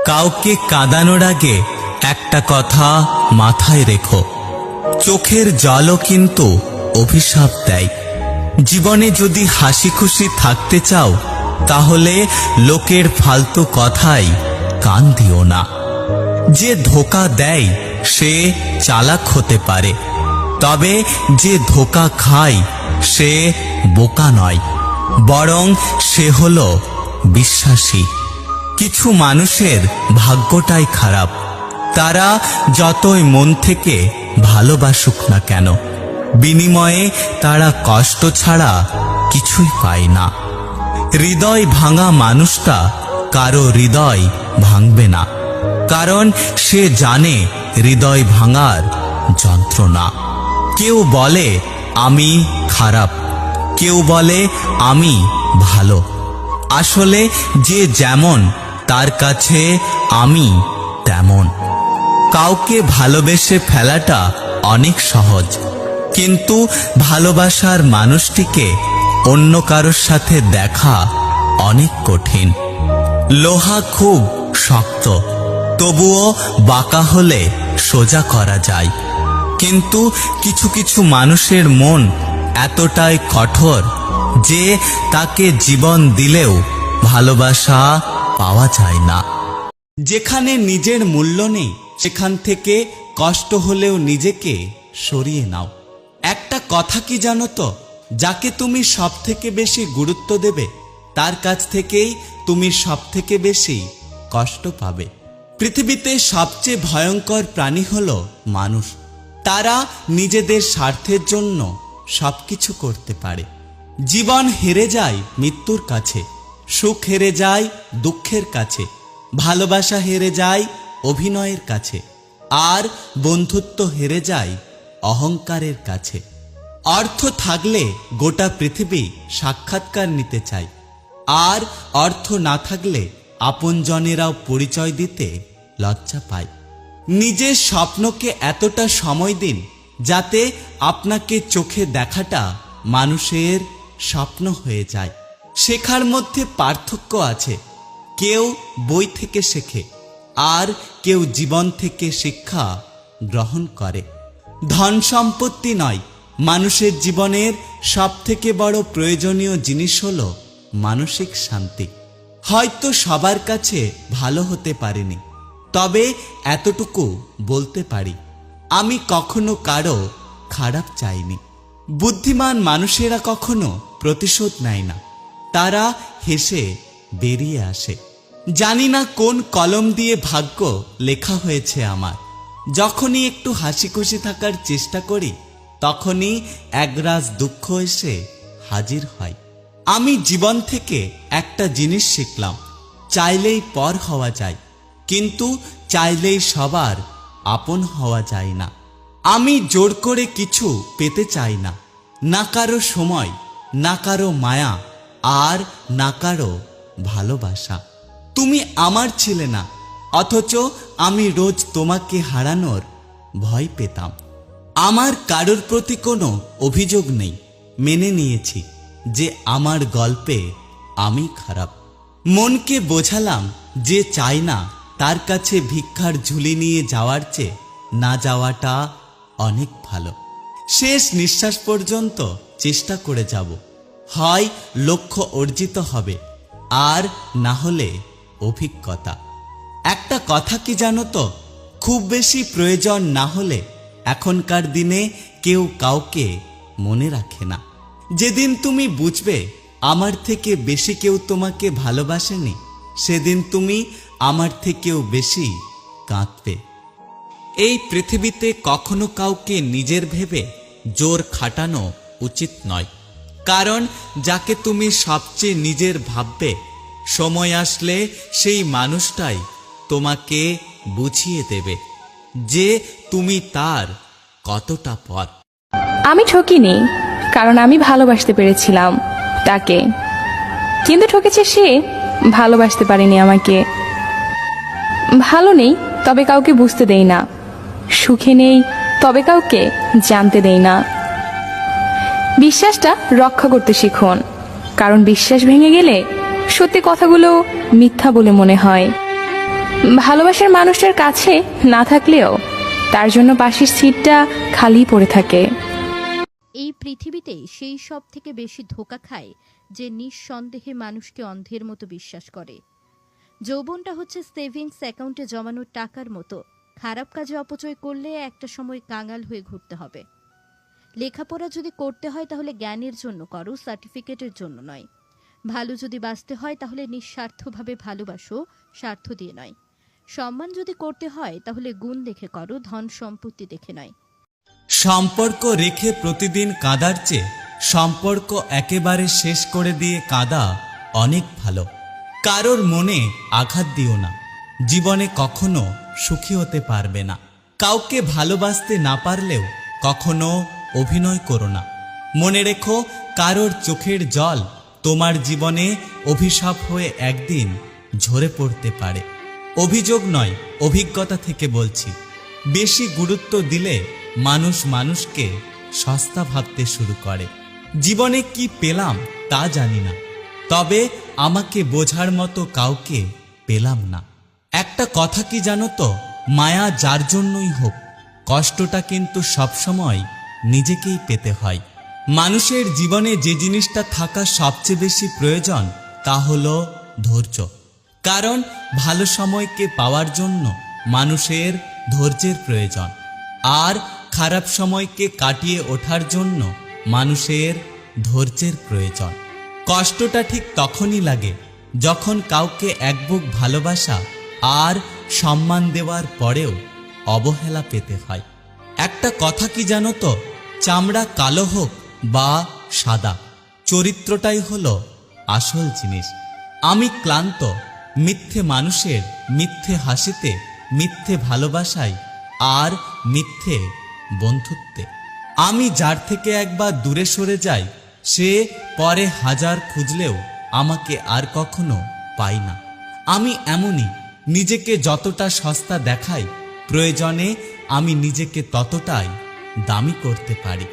কাউকে কাঁদানোর আগে একটা কথা মাথায় রেখো, চোখের জলও কিন্তু অভিশাপ দেয়। জীবনে যদি হাসি খুশি থাকতে চাও তাহলে লোকের ফালতু কথায় কান দিও না। যে ধোঁকা দেয় সে চালাক হতে পারে, তবে যে ধোঁকা খায় সে বোকা নয়, বরং সে হলো বিশ্বাসী। কিছু মানুষের ভাগ্যটাই খারাপ, তারা যতই মন থেকে ভালোবাসুক না কেন, বিনিময়ে তারা কষ্ট ছাড়া কিছুই পায় না। হৃদয় ভাঙা মানুষটা কারো হৃদয় ভাঙবে না, কারণ সে জানে হৃদয় ভাঙার যন্ত্রণা। কেউ বলে আমি খারাপ, কেউ বলে আমি ভালো। আসলে যে যেমন তার কাছে আমি তেমন। কাউকে ভালোবেসে ফেলাটা অনেক সহজ, কিন্তু ভালোবাসার মানুষটিকে অন্য কারোর সাথে দেখা অনেক কঠিন। লোহা খুব শক্ত, তবুও বাঁকা হলে সোজা করা যায়, কিন্তু কিছু কিছু মানুষের মন এতটাই কঠোর যে তাকে জীবন দিলেও ভালোবাসা পাওয়া যায় না। যেখানে নিজের মূল্য নেই সেখান থেকে কষ্ট হলেও নিজেকে সরিয়ে নাও। একটা কথা কি জানো তো, যাকে তুমি সব থেকে বেশি গুরুত্ব দেবে তার কাছ থেকেই তুমি সব থেকে বেশি কষ্ট পাবে। পৃথিবীতে সবচেয়ে ভয়ঙ্কর প্রাণী হলো মানুষ। তারা নিজেদের স্বার্থের জন্য সবকিছু করতে পারে। জীবন হেরে যায় মৃত্যুর কাছে, সুখ হেরে যায় দুঃখের কাছে, ভালোবাসা হেরে যায় অভিনয়ের কাছে, আর বন্ধুত্ব হেরে যায় অহংকারের কাছে। অর্থ থাকলে গোটা পৃথিবী সাক্ষাৎকার নিতে চায়, আর অর্থ না থাকলে আপনজনেরাও পরিচয় দিতে লজ্জা পায়। নিজের স্বপ্নকে এতটা সময় দিন যাতে আপনাকে চোখে দেখাটা মানুষের স্বপ্ন হয়ে যায়। শেখার মধ্যে পার্থক্য আছে, কেউ বই থেকে শেখে আর কেউ জীবন থেকে শিক্ষা গ্রহণ করে। ধন সম্পত্তি নয়, মানুষের জীবনের সবথেকে বড় প্রয়োজনীয় জিনিস হলো মানসিক শান্তি। হয়তো সবার কাছে ভালো হতে পারিনি, তবে এতটুকু বলতে পারি আমি কখনো কারো খারাপ চাইনি। বুদ্ধিমান মানুষেরা কখনো প্রতিশোধ নেয় না, তারা হেসে বেরিয়ে আসে। জানি না কোন কলম দিয়ে ভাগ্য লেখা হয়েছে আমার। যখনই একটু হাসি খুশি থাকার চেষ্টা করি তখনই একরাশ দুঃখ এসে হাজির হয়। আমি জীবন থেকে একটা জিনিস শিখলাম, চাইলেই পর হওয়া যায়, কিন্তু চাইলেই সবার আপন হওয়া যায় না। আমি জোর করে কিছু পেতে চাই না, না কারো সময়, না কারো মায়া, আর না কারো ভালোবাসা। তুমি আমার ছিলে না, অথচ আমি রোজ তোমাকে হারানোর ভয় পেতাম। আমার কারোর প্রতি কোনো অভিযোগ নেই, মেনে নিয়েছি যে আমার গল্পে আমি খারাপ। মনকে বোঝালাম যে চাই না তার কাছে ভিক্ষার ঝুলি নিয়ে যাওয়ার চেয়ে না যাওয়াটা অনেক ভালো। শেষ নিঃশ্বাস পর্যন্ত চেষ্টা করে যাব, হয় লক্ষ্য অর্জিত হবে আর না হলে অভিজ্ঞতা। একটা কথা কি জানো তো, খুব বেশি প্রয়োজন না হলে এখনকার দিনে কেউ কাউকে মনে রাখে না। যেদিন তুমি বুঝবে আমার থেকে বেশি কেউ তোমাকে ভালোবাসেনি, সেদিন তুমি আমার থেকেও বেশি কাঁদবে। এই পৃথিবীতে কখনো কাউকে নিজের ভেবে জোর খাটানো উচিত নয়, কারণ যাকে তুমি সবচেয়ে নিজের ভাববে সময় আসলে সেই মানুষটাই তোমাকে বুঝিয়ে দেবে যে তুমি তার কতটা পথ। আমি ঠকিনি, কারণ আমি ভালোবাসতে পেরেছিলাম তাকে, কিন্তু ঠকেছে সে, ভালোবাসতে পারেনি আমাকে। ভালো নেই তবে কাউকে বুঝতে দেই না, সুখে নেই তবে কাউকে জানতে দেই না। বিশ্বাসটা রক্ষা করতে শিখুন, কারণ বিশ্বাস ভেঙে গেলে সত্যি কথাগুলো মিথ্যা বলে মনে হয়। ভালোবাসার মানুষটার কাছে না থাকলেও তার জন্য পাশের সিটটা খালি পড়ে থাকে। এই পৃথিবীতে সেই সব থেকে বেশি ধোঁকা খায় যে নিঃসন্দেহে মানুষকে অন্ধের মতো বিশ্বাস করে। যৌবনটা হচ্ছে সেভিংস অ্যাকাউন্টে জমানো টাকার মতো, খারাপ কাজে অপচয় করলে একটা সময় কাঙাল হয়ে ঘুরতে হবে। লেখাপড়া যদি করতে হয় তাহলে জ্ঞানের জন্য করো, সার্টিফিকেটের জন্য নয়। ভালো যদি বাঁচতে হয় তাহলে নিঃস্বার্থভাবে ভালোবাসো, স্বার্থ দিয়ে নয়। সম্মান যদি করতে হয় তাহলে গুণ দেখে করো, ধন সম্পত্তি দেখে নয়। সম্পর্ক রেখে প্রতিদিন কাঁদার চেয়ে সম্পর্ক একেবারে শেষ করে দিয়ে কাঁদা অনেক ভালো। কারোর মনে আঘাত দিও না, জীবনে কখনো সুখী হতে পারবে না। কাউকে ভালোবাসতে না পারলেও কখনো অভিনয় করো না। মনে রেখো, কারোর চোখের জল তোমার জীবনে অভিশাপ হয়ে একদিন ঝরে পড়তে পারে। অভিযোগ নয়, অভিজ্ঞতা থেকে বলছি। বেশি গুরুত্ব দিলে মানুষ মানুষকে সস্তা ভাবতে শুরু করে। জীবনে কি পেলাম তা জানি না, তবে আমাকে বোঝার মতো কাউকে পেলাম না। একটা কথা কি জানো তো, মায়া যার জন্যই হোক, কষ্টটা কিন্তু সবসময় নিজেকেই পেতে হয়। মানুষের জীবনে যে জিনিসটা থাকা সবচেয়ে বেশি প্রয়োজন তা হলো ধৈর্য। কারণ ভালো সময়কে পাওয়ার জন্য মানুষের ধৈর্যের প্রয়োজন, আর খারাপ সময়কে কাটিয়ে ওঠার জন্য মানুষের ধৈর্যের প্রয়োজন। কষ্টটা ঠিক তখনই লাগে যখন কাউকে একবুক ভালোবাসা আর সম্মান দেওয়ার পরেও অবহেলা পেতে হয়। একটা কথা কি জানো তো, চামড়া কালো হোক বা সাদা, চরিত্রটাই হলো আসল জিনিস। আমি ক্লান্ত মিথ্যে মানুষের মিথ্যে হাসিতে, মিথ্যে ভালোবাসায় আর মিথ্যে বন্ধুত্বে। আমি যার থেকে একবার দূরে সরে যাই, সে পরে হাজার খুঁজলেও আমাকে আর কখনো পাই না। আমি এমনই, নিজেকে যতটা সস্তা দেখাই, প্রয়োজনে আমি নিজেকে ততটাই দামি করতে পারি।